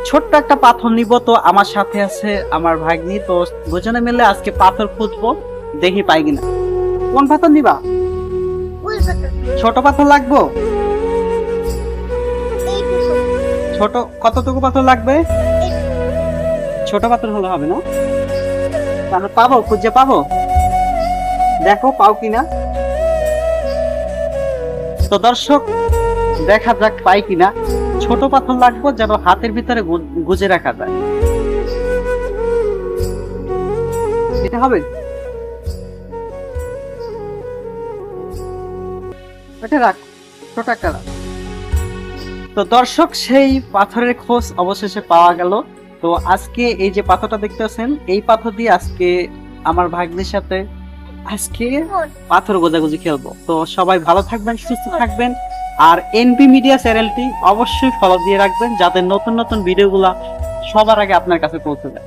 ছোট্ট একটা পাথর নিব, তো আমার সাথে আছে আমার ভাগ্নি, তো দুজনে মিলে আজকে পাথর খুঁজবো, দেখি পাই কিনা। কোন পাথর নিবা? ওই পাতা ছোট পাথর লাগবো? এইটুকু ছোট কতটুকু পাথর লাগবে? ছোট পাথর হলে হবে না? তাহলে পাবো, খুঁজে পাবো, দেখো পাও কিনা। তো দর্শক, দেখা যাক পাই কিনা। ছোট পাথর লাগবে যেন হাতের ভিতরে গুজে রাখা যায়। এটা হবে? এটা রাখ, ছোট একটা রাখ। তো দর্শক, সেই পাথরের খোঁজ অবশেষে পাওয়া গেল। তো আজকে এই যে পাথরটা দেখতেছেন, এই পাথর দিয়ে আজকে আমার ভাগ্নের সাথে আজকে পাথর গোজাগুজি খেলবো। তো সবাই ভালো থাকবেন, সুস্থ থাকবেন, আর এনপি মিডিয়া চ্যানেলটি অবশ্যই ফলো দিয়ে রাখবেন, যাতে নতুন নতুন ভিডিওগুলা সবার আগে আপনার কাছে পৌঁছে যায়।